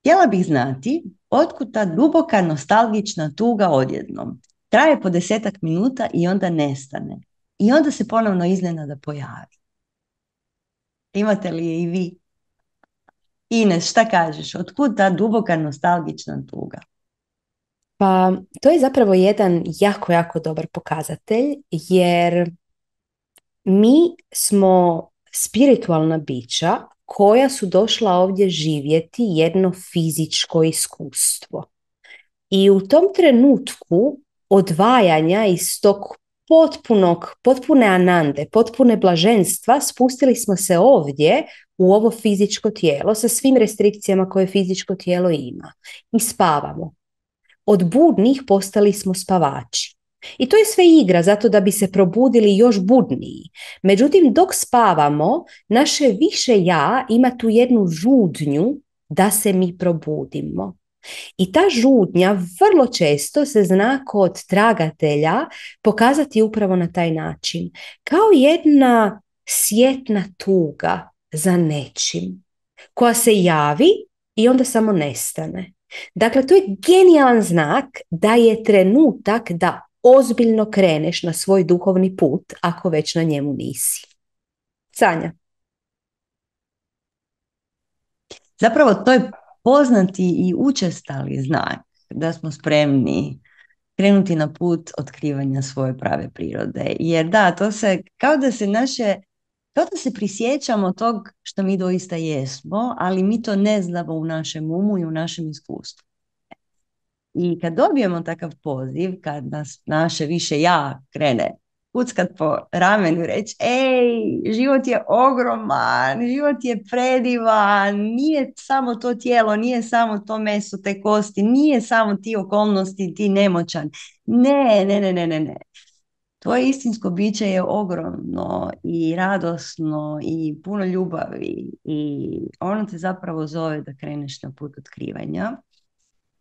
Htjela bih znati otkud ta duboka nostalgična tuga odjednom. Traje po 10 minuta i onda nestane. I onda se ponovno iznenada pojavi. Imate li je i vi? Ines, šta kažeš? Otkud ta duboka nostalgična tuga? Pa to je zapravo jedan jako, jako dobar pokazatelj jer mi smo spiritualna bića koja su došla ovdje živjeti jedno fizičko iskustvo. I u tom trenutku odvajanja iz tog potpune anande, potpune blaženstva, spustili smo se ovdje u ovo fizičko tijelo sa svim restrikcijama koje fizičko tijelo ima. I spavamo. Od budnih postali smo spavači. I to je sve igra zato da bi se probudili još budniji. Međutim, dok spavamo, naše više ja ima tu jednu žudnju da se mi probudimo. I ta žudnja vrlo često se zna kod tragatelja pokazati upravo na taj način. Kao jedna sjetna tuga za nečim koja se javi i onda samo nestane. Dakle, to je genijalan znak da je trenutak da ozbiljno kreneš na svoj duhovni put ako već na njemu nisi. Sanja. Zapravo to je poznati i učestali znak da smo spremni krenuti na put otkrivanja svoje prave prirode. Jer da, to se, kao da se prisjećamo tog što mi doista jesmo, ali mi to ne znamo u našem umu i u našem iskustvu. I kad dobijemo takav poziv, kad nas naše više ja krene kuckat po ramenu i reći, ej, život je ogroman, život je predivan, nije samo to tijelo, nije samo to meso, te kosti, nije samo ti okolnosti, ti nemoćan. Ne. Tvoje istinsko biće je ogromno i radosno i puno ljubavi i ono te zapravo zove da kreneš na put otkrivanja.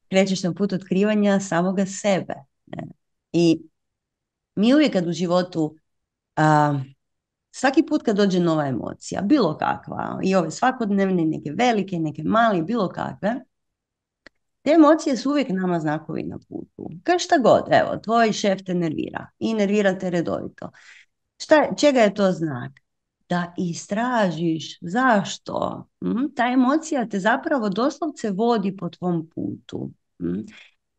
Krećeš na put otkrivanja samoga sebe. Ne? I mi uvijek kad u životu, svaki put kad dođe nova emocija, bilo kakva, i ove svakodnevne, neke velike, neke mali, bilo kakve, te emocije su uvijek nama znakovi na putu. Kao šta god, evo, tvoj šef te nervira i nervira te redovito. Čega je to znak? Da istražiš zašto. Ta emocija te zapravo doslovce vodi po tvom putu.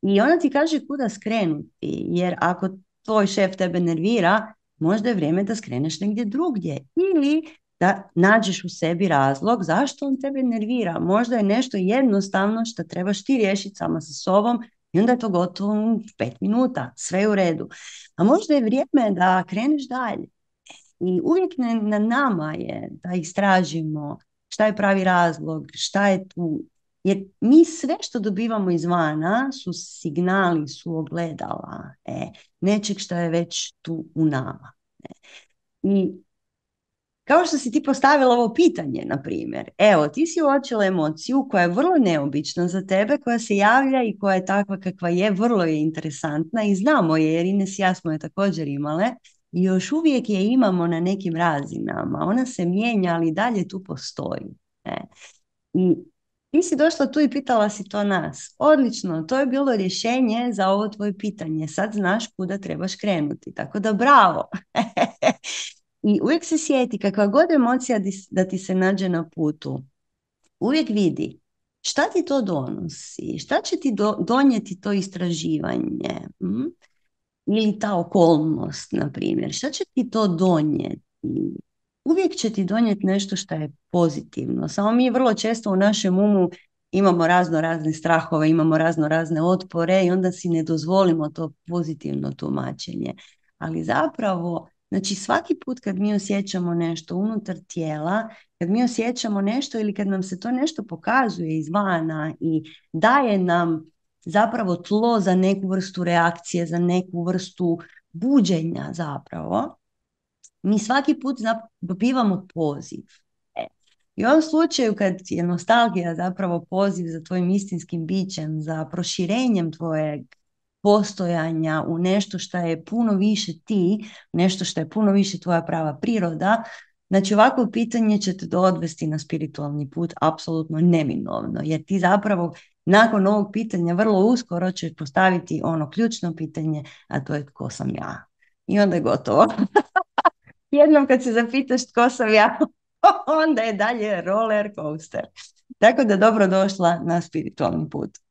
I ona ti kaže kuda skrenuti, jer ako tvoj šef tebe nervira, možda je vrijeme da skreneš negdje drugdje ili da nađeš u sebi razlog zašto on tebe nervira. Možda je nešto jednostavno što trebaš ti riješiti sama sa sobom i onda je to gotovo u 5 minuta, sve je u redu. A možda je vrijeme da kreneš dalje. I uvijek na nama je da istražimo šta je pravi razlog, šta je tu. Jer mi sve što dobivamo izvana su signali, su ogledala nečeg što je već tu u nama. I kao što si ti postavila ovo pitanje, na primjer, evo, ti si uočila emociju koja je vrlo neobična za tebe, koja se javlja i koja je takva kakva je, vrlo je interesantna i znamo je, jer Ines i ja smo je također imale i još uvijek je imamo na nekim razinama. Ona se mijenja, ali dalje tu postoji. I ti si došla tu i pitala si to nas. Odlično, to je bilo rješenje za ovo tvoje pitanje. Sad znaš kuda trebaš krenuti, tako da bravo. I uvijek se sjeti kakva god emocija da ti se nađe na putu. Uvijek vidi šta ti to donosi, šta će ti donijeti to istraživanje. Ili ta okolnost, na primjer. Šta će ti to donijeti? Uvijek će ti donijeti nešto što je pozitivno. Samo mi vrlo često u našem umu imamo razno razne strahove, imamo razno razne otpore i onda si ne dozvolimo to pozitivno tumačenje. Ali zapravo, znači svaki put kad mi osjećamo nešto unutar tijela, kad mi osjećamo nešto ili kad nam se to nešto pokazuje izvana i daje nam zapravo tlo za neku vrstu reakcije, za neku vrstu buđenja zapravo, mi svaki put dobivamo poziv. I u ovom slučaju kad je nostalgija zapravo poziv za tvojim istinskim bićem, za proširenjem tvojeg postojanja u nešto što je puno više ti, nešto što je puno više tvoja prava priroda, Znači ovako pitanje će te odvesti na spiritualni put apsolutno neminovno, jer ti zapravo nakon ovog pitanja vrlo uskoro ćeš postaviti ono ključno pitanje, a to je tko sam ja. I onda je gotovo. Jednom kad se zapitaš tko sam ja, onda je dalje roller coaster. Tako da dobro došla na spiritualni put.